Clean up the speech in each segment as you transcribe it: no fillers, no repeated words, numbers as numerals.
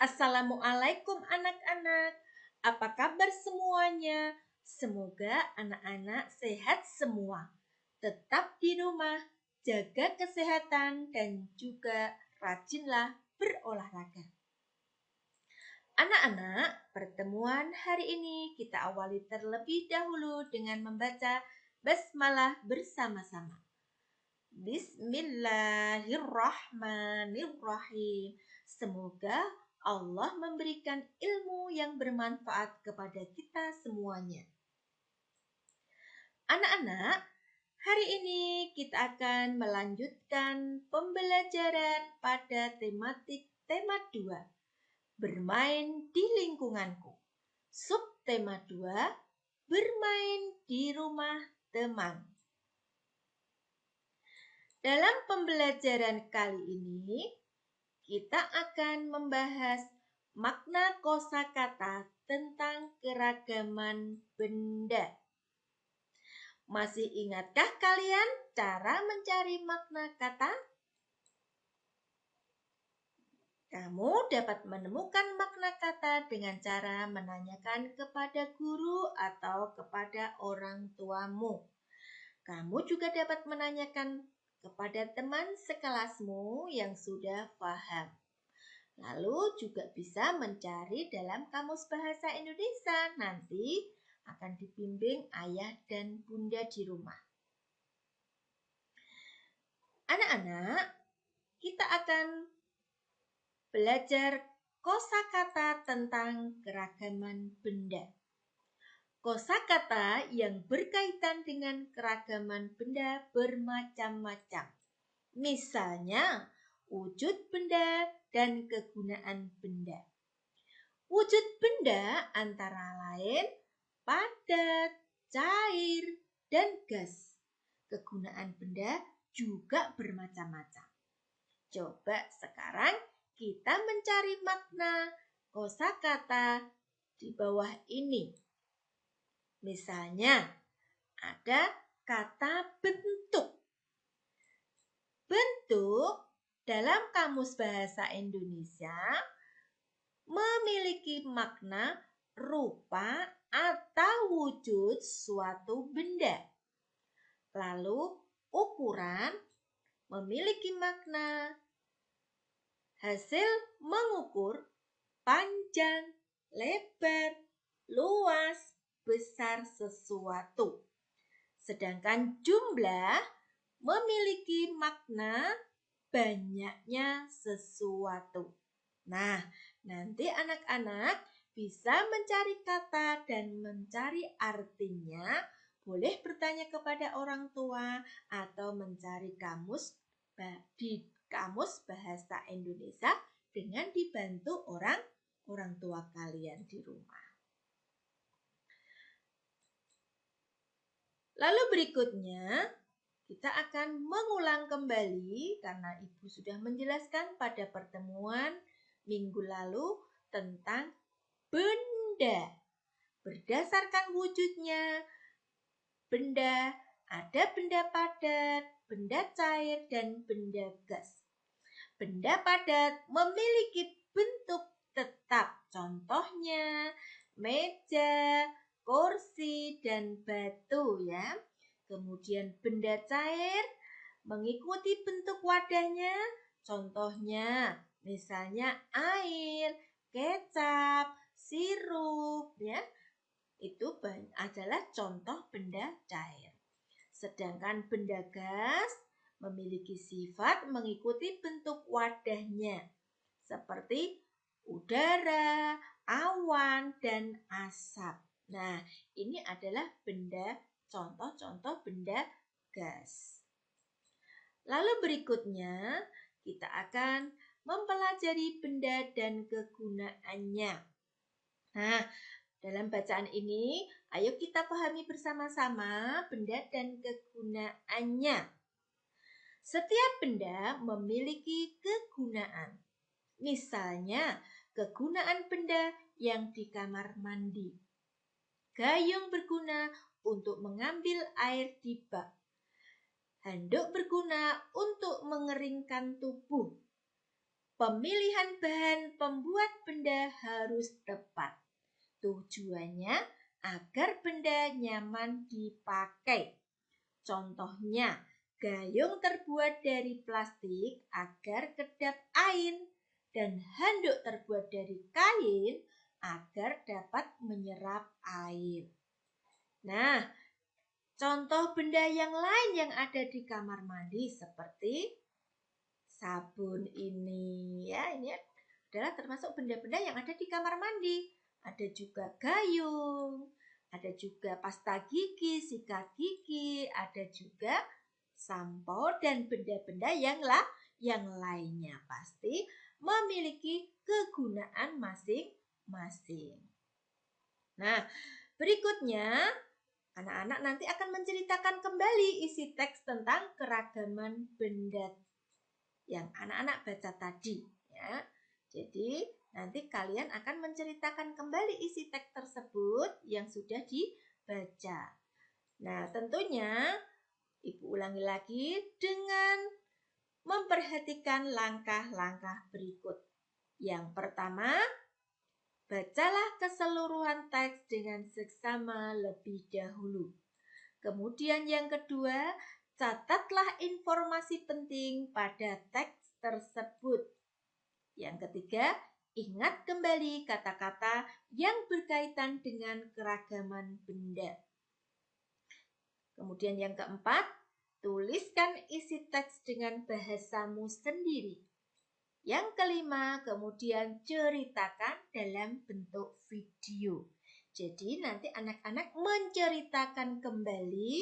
Assalamualaikum anak-anak. Apa kabar semuanya? Semoga anak-anak sehat semua. Tetap di rumah, jaga kesehatan dan juga rajinlah berolahraga. Anak-anak, pertemuan hari ini kita awali terlebih dahulu dengan membaca basmalah bersama-sama. Bismillahirrahmanirrahim. Semoga Allah memberikan ilmu yang bermanfaat kepada kita semuanya. Anak-anak, hari ini kita akan melanjutkan pembelajaran pada tema 2, bermain di lingkunganku. Subtema 2, bermain di rumah teman. Dalam pembelajaran kali ini, kita akan membahas makna kosakata tentang keragaman benda. Masih ingatkah kalian cara mencari makna kata? Kamu dapat menemukan makna kata dengan cara menanyakan kepada guru atau kepada orang tuamu. Kamu juga dapat menanyakan kepada teman sekelasmu yang sudah paham. Lalu juga bisa mencari dalam Kamus Bahasa Indonesia. Nanti akan dibimbing ayah dan bunda di rumah. Anak-anak, kita akan belajar kosakata tentang keragaman benda. Kosakata yang berkaitan dengan keragaman benda bermacam-macam. Misalnya, wujud benda dan kegunaan benda. Wujud benda antara lain padat, cair, dan gas. Kegunaan benda juga bermacam-macam. Coba sekarang kita mencari makna kosakata di bawah ini. Misalnya, ada kata bentuk. Bentuk dalam Kamus Bahasa Indonesia memiliki makna rupa atau wujud suatu benda. Lalu, ukuran memiliki makna hasil mengukur panjang, lebar, luas, besar sesuatu. Sedangkan jumlah memiliki makna banyaknya sesuatu. Nah, nanti anak-anak bisa mencari kata dan mencari artinya. Boleh bertanya kepada orang tua atau mencari kamus di Kamus Bahasa Indonesia dengan dibantu orang tua kalian di rumah. Lalu berikutnya, kita akan mengulang kembali karena Ibu sudah menjelaskan pada pertemuan minggu lalu tentang benda. Berdasarkan wujudnya, benda ada benda padat, benda cair, dan benda gas. Benda padat memiliki bentuk tetap, contohnya meja, kursi, dan batu ya. Kemudian benda cair mengikuti bentuk wadahnya, contohnya misalnya air, kecap, sirup ya. Itu adalah contoh benda cair. Sedangkan benda gas memiliki sifat mengikuti bentuk wadahnya, seperti udara, awan, dan asap. Nah, ini adalah contoh-contoh benda gas. Lalu berikutnya, kita akan mempelajari benda dan kegunaannya. Nah, dalam bacaan ini, ayo kita pahami bersama-sama benda dan kegunaannya. Setiap benda memiliki kegunaan. Misalnya, kegunaan benda yang di kamar mandi. Gayung berguna untuk mengambil air di bak. Handuk berguna untuk mengeringkan tubuh. pemilihan bahan pembuat benda harus tepat. Tujuannya agar benda nyaman dipakai. Contohnya, gayung terbuat dari plastik agar kedap air dan handuk terbuat dari kain agar dapat menyerap air. Nah, contoh benda yang lain yang ada di kamar mandi seperti sabun ini ya, ini adalah termasuk benda-benda yang ada di kamar mandi. Ada juga gayung, ada juga pasta gigi, sikat gigi, ada juga sampo dan benda-benda yang lainnya pasti memiliki kegunaan masing-masing. Nah, berikutnya anak-anak nanti akan menceritakan kembali isi teks tentang keragaman benda yang anak-anak baca tadi ya. Jadi nanti kalian akan menceritakan kembali isi teks tersebut yang sudah dibaca. Nah, tentunya Ibu ulangi lagi dengan memperhatikan langkah-langkah berikut. Yang pertama, bacalah keseluruhan teks dengan seksama lebih dahulu. Kemudian yang kedua, catatlah informasi penting pada teks tersebut. Yang ketiga, ingat kembali kata-kata yang berkaitan dengan keragaman benda. Kemudian yang keempat, tuliskan isi teks dengan bahasamu sendiri. Yang kelima, kemudian ceritakan dalam bentuk video. Jadi nanti anak-anak menceritakan kembali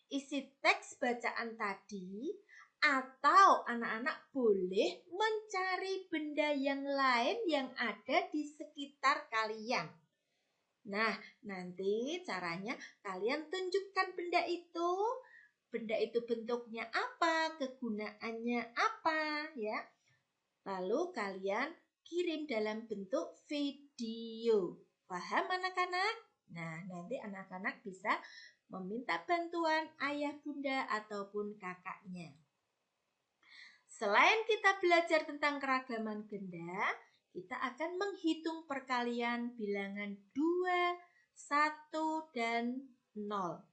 isi teks bacaan tadi, atau anak-anak boleh mencari benda yang lain yang ada di sekitar kalian. Nah, nanti caranya kalian tunjukkan benda itu bentuknya apa, kegunaannya apa, ya. Lalu kalian kirim dalam bentuk video. Paham anak-anak? Nah, nanti anak-anak bisa meminta bantuan ayah bunda ataupun kakaknya. Selain kita belajar tentang keragaman benda, kita akan menghitung perkalian bilangan 2, 1, dan 0.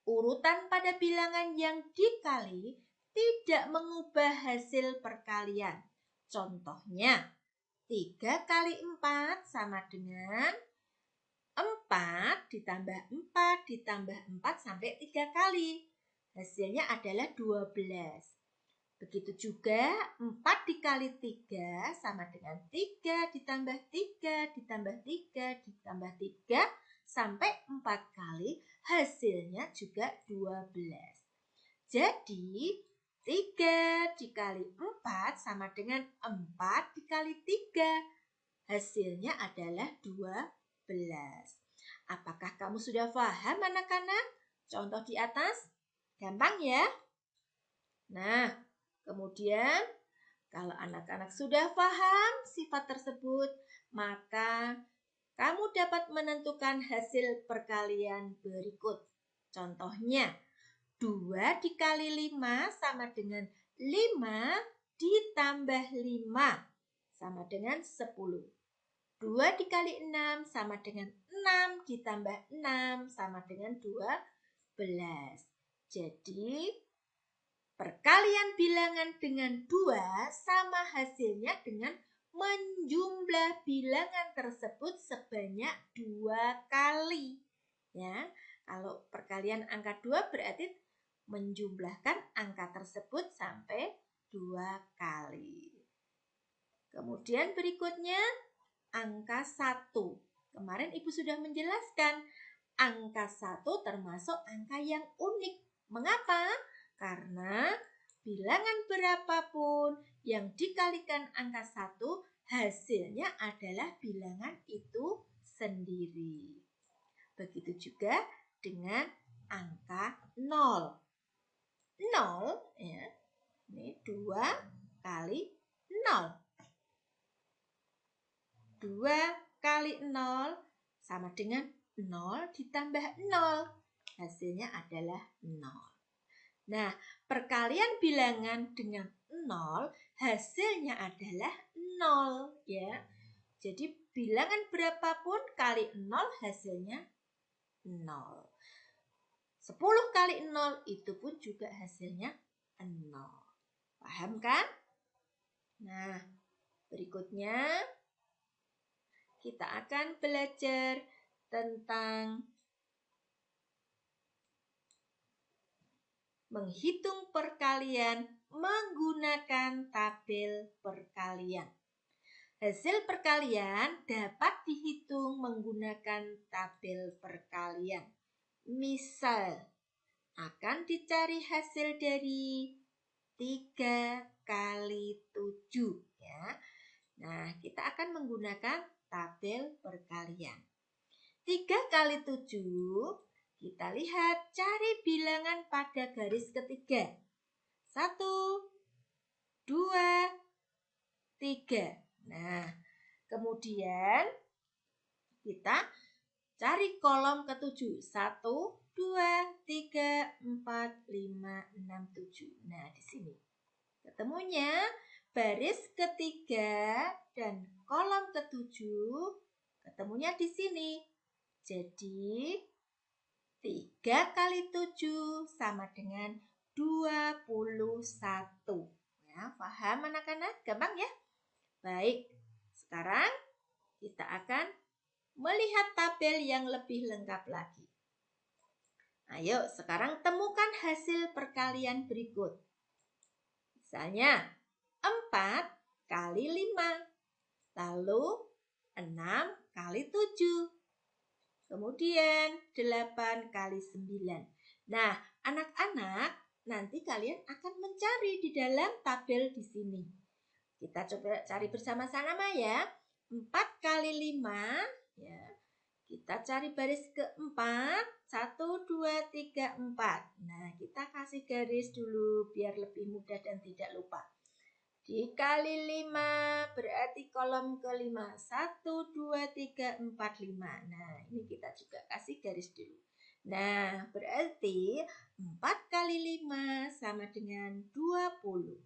Urutan pada bilangan yang dikali tidak mengubah hasil perkalian. Contohnya, 3 kali 4 sama dengan 4 ditambah 4 ditambah 4 sampai 3 kali. Hasilnya adalah 12. Begitu juga 4 dikali 3 sama dengan 3 ditambah 3 ditambah 3 ditambah 3 sampai 4 kali. Hasilnya juga 12. Jadi 3 dikali 4 sama dengan 4 dikali 3. Hasilnya adalah 12. Apakah kamu sudah paham anak-anak? Contoh di atas, gampang ya? Nah, kemudian kalau anak-anak sudah paham sifat tersebut, maka kamu dapat menentukan hasil perkalian berikut. Contohnya, 2 dikali 5 sama dengan 5 ditambah 5 sama dengan 10. 2 dikali 6 sama dengan 6 ditambah 6 sama dengan 12. Jadi, perkalian bilangan dengan 2 sama hasilnya dengan menjumlah bilangan tersebut sebanyak 2 kali. Ya, kalau perkalian angka 2 berarti menjumlahkan angka tersebut sampai 2 kali. Kemudian berikutnya angka 1. Kemarin Ibu sudah menjelaskan angka 1 termasuk angka yang unik. Mengapa? Karena bilangan berapapun yang dikalikan angka 1, hasilnya adalah bilangan itu sendiri. Begitu juga dengan angka 0. 0 ya. Ini 2 kali 0. 2 kali 0 sama dengan 0 ditambah 0. Hasilnya adalah 0. Nah, perkalian bilangan dengan 0 hasilnya adalah 0 ya. Jadi bilangan berapapun kali 0 hasilnya 0. 10 kali 0 itu pun juga hasilnya 0. Paham kan? Nah, berikutnya kita akan belajar tentang menghitung perkalian menggunakan tabel perkalian. Hasil perkalian dapat dihitung menggunakan tabel perkalian. Misal, akan dicari hasil dari 3 kali 7 ya. Nah, kita akan menggunakan tabel perkalian. 3 kali 7, kita lihat cari bilangan pada garis ketiga. 1, 2, 3. Nah, kemudian kita cari kolom ke-7. 1, 2, 3, 4, 5, 6, 7. Nah, di sini. Ketemunya baris ketiga dan kolom ke-7 ketemunya di sini. Jadi 3 kali 7 sama dengan 21. Ya, paham anak-anak? Gampang ya? Baik, sekarang kita akan melihat tabel yang lebih lengkap lagi. Ayo, sekarang temukan hasil perkalian berikut. Misalnya, 4 kali 5, lalu 6 kali 7. Kemudian 8 kali 9. Nah, anak-anak, nanti kalian akan mencari di dalam tabel di sini. Kita coba cari bersama-sama ya. 4 kali 5, ya. Kita cari baris keempat. 1, 2, 3, 4. Nah, kita kasih garis dulu biar lebih mudah dan tidak lupa. Dikali 5 berarti kolom kelima 1, 2, 3, 4, 5. Nah, ini kita juga kasih garis dulu. Nah, berarti 4 kali 5 sama dengan 20.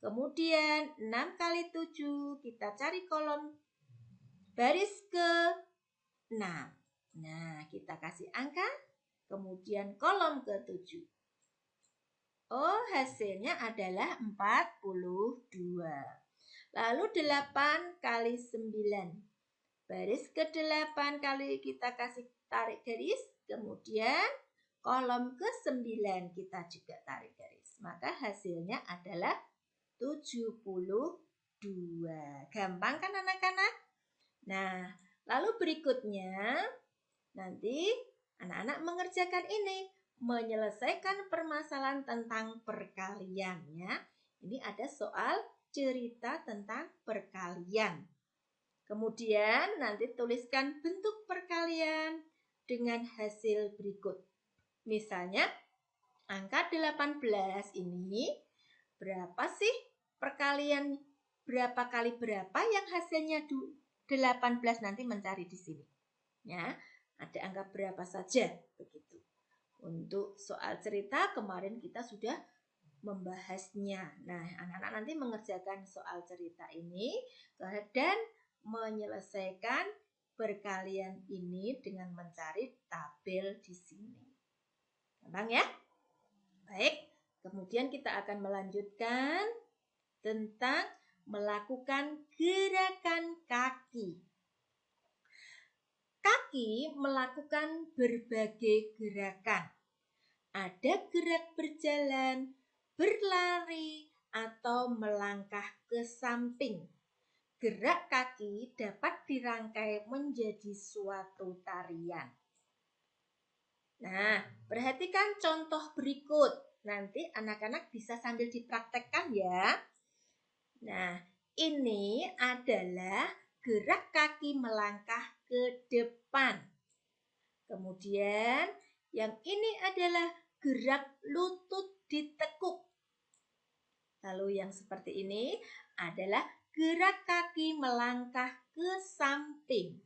Kemudian 6 kali 7 kita cari kolom baris ke-6. Nah, kita kasih angka, kemudian kolom ke-7. Oh, hasilnya adalah 42. Lalu 8 kali 9. Baris ke-8 kali kita kasih tarik garis. Kemudian kolom ke-9 kita juga tarik garis. Maka hasilnya adalah 72. Gampang kan anak-anak? Nah, lalu berikutnya nanti anak-anak mengerjakan ini. Menyelesaikan permasalahan tentang perkalian ya. Ini ada soal cerita tentang perkalian. Kemudian nanti tuliskan bentuk perkalian dengan hasil berikut. Misalnya angka 18 ini berapa sih perkalian berapa kali berapa yang hasilnya 18 nanti mencari di sini. Ya, ada angka berapa saja begitu. Untuk soal cerita kemarin kita sudah membahasnya. Nah, anak-anak nanti mengerjakan soal cerita ini dan menyelesaikan perkalian ini dengan mencari tabel di sini. Gampang ya? Baik, kemudian kita akan melanjutkan tentang melakukan gerakan kaki. Kaki melakukan berbagai gerakan. Ada gerak berjalan, berlari, atau melangkah ke samping. Gerak kaki dapat dirangkai menjadi suatu tarian. Nah, perhatikan contoh berikut. Nanti anak-anak bisa sambil dipraktekkan ya. Nah, ini adalah gerak kaki melangkah ke depan. Kemudian yang ini adalah gerak lutut ditekuk. Lalu yang seperti ini adalah gerak kaki melangkah ke samping.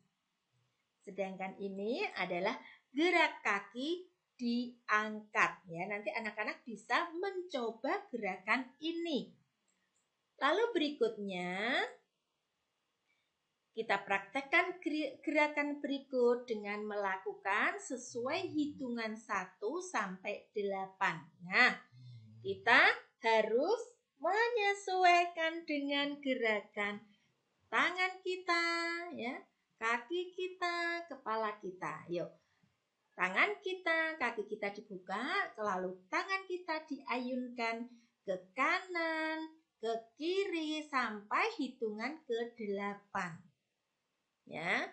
Sedangkan ini adalah gerak kaki diangkat. Ya, nanti anak-anak bisa mencoba gerakan ini. Lalu berikutnya, kita praktekkan gerakan berikut dengan melakukan sesuai hitungan 1 sampai 8. Nah, kita harus menyesuaikan dengan gerakan tangan kita, ya, kaki kita, kepala kita. Yuk, tangan kita, kaki kita dibuka, lalu tangan kita diayunkan ke kanan, ke kiri sampai hitungan ke-8. Ya.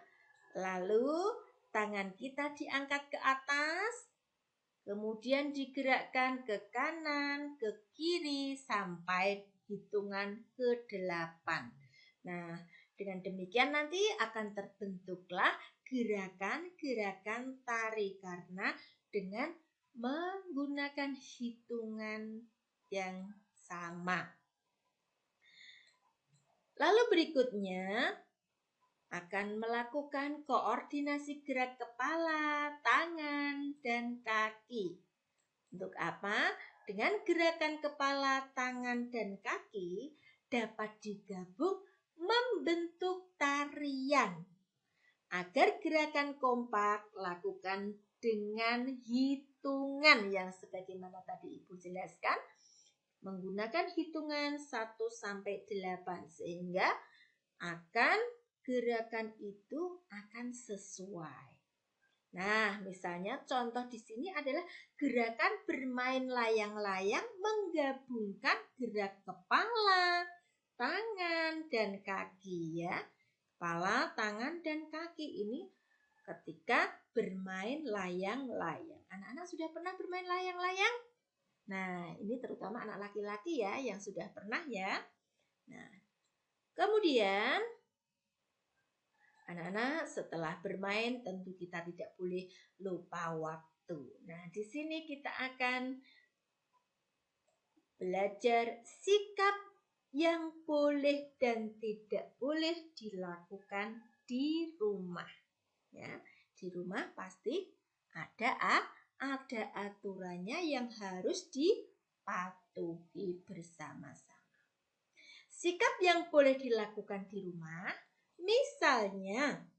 Lalu tangan kita diangkat ke atas, kemudian digerakkan ke kanan, ke kiri sampai hitungan ke-8. Nah, dengan demikian nanti akan terbentuklah gerakan-gerakan tari karena dengan menggunakan hitungan yang sama. Lalu berikutnya akan melakukan koordinasi gerak kepala, tangan, dan kaki. Untuk apa? Dengan gerakan kepala, tangan, dan kaki dapat digabung membentuk tarian. Agar gerakan kompak, lakukan dengan hitungan yang sebagaimana tadi Ibu jelaskan, menggunakan hitungan 1 sampai 8 sehingga gerakan itu akan sesuai. Nah, misalnya contoh di sini adalah gerakan bermain layang-layang menggabungkan gerak kepala, tangan, dan kaki ya. Kepala, tangan, dan kaki ini ketika bermain layang-layang. Anak-anak sudah pernah bermain layang-layang? Nah, ini terutama anak laki-laki ya yang sudah pernah ya. Nah, kemudian anak-anak setelah bermain tentu kita tidak boleh lupa waktu. Nah, di sini kita akan belajar sikap yang boleh dan tidak boleh dilakukan di rumah. Ya, di rumah pasti ada aturannya yang harus dipatuhi bersama-sama. Sikap yang boleh dilakukan di rumah, misalnya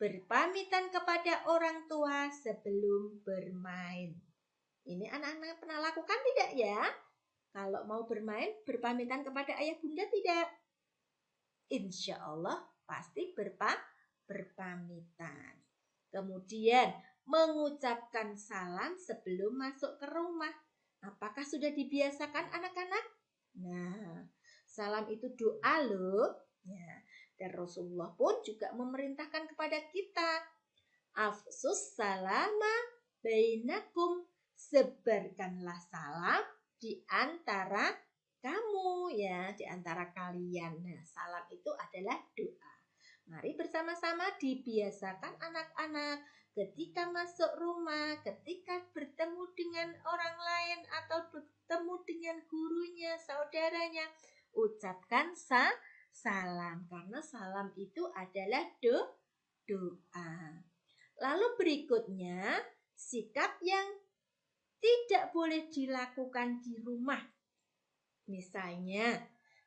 berpamitan kepada orang tua sebelum bermain. Ini anak-anak pernah lakukan tidak ya? Kalau mau bermain, berpamitan kepada ayah bunda tidak? Insya Allah pasti berpamitan. Kemudian mengucapkan salam sebelum masuk ke rumah. Apakah sudah dibiasakan anak-anak? Nah, salam itu doa loh. Ya, dan Rasulullah pun juga memerintahkan kepada kita, afsus salama bainakum, sebarkanlah salam di antara kamu ya, di antara kalian. Nah, salam itu adalah doa. Mari bersama-sama dibiasakan anak-anak ketika masuk rumah, ketika bertemu dengan orang lain atau bertemu dengan gurunya, saudaranya, ucapkan salam karena salam itu adalah doa. Lalu berikutnya, sikap yang tidak boleh dilakukan di rumah. Misalnya,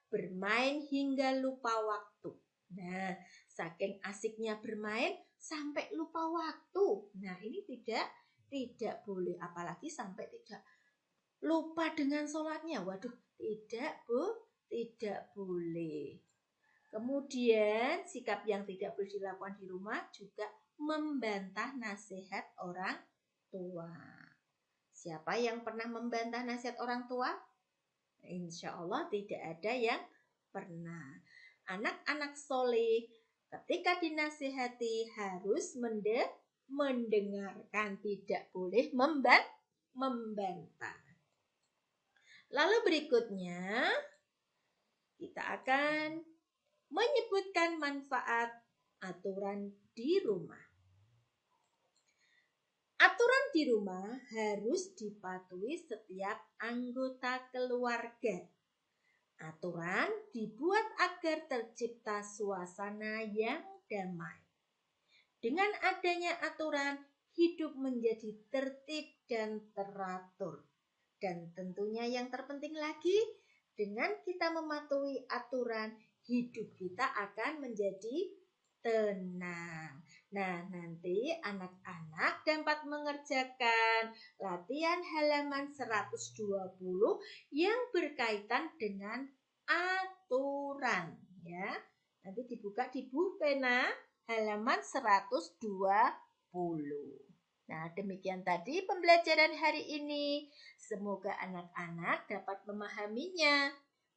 bermain hingga lupa waktu. Nah, saking asiknya bermain sampai lupa waktu. Nah, ini tidak boleh, apalagi sampai tidak lupa dengan sholatnya. Waduh, tidak boleh. Kemudian sikap yang tidak boleh dilakukan di rumah juga membantah nasihat orang tua. Siapa yang pernah membantah nasihat orang tua? Insya Allah tidak ada yang pernah. Anak-anak soleh ketika dinasihati harus mendengarkan, tidak boleh membantah. Lalu berikutnya kita akan menyebutkan manfaat aturan di rumah. Aturan di rumah harus dipatuhi setiap anggota keluarga. Aturan dibuat agar tercipta suasana yang damai. Dengan adanya aturan, hidup menjadi tertib dan teratur. Dan tentunya yang terpenting lagi, Dengan kita mematuhi aturan, hidup kita akan menjadi tenang. Nah, nanti anak-anak dapat mengerjakan latihan halaman 120 yang berkaitan dengan aturan, ya. Nanti dibuka di buku pena halaman 120. Nah, demikian tadi pembelajaran hari ini. Semoga anak-anak dapat memahaminya.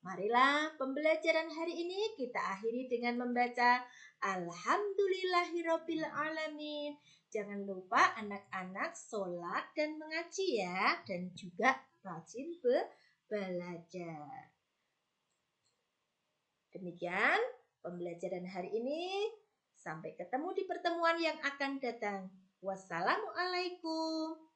Marilah pembelajaran hari ini kita akhiri dengan membaca Alhamdulillahirabbil alamin. Jangan lupa anak-anak sholat dan mengaji ya, dan juga rajin belajar. Demikian pembelajaran hari ini. Sampai ketemu di pertemuan yang akan datang. Wassalamualaikum.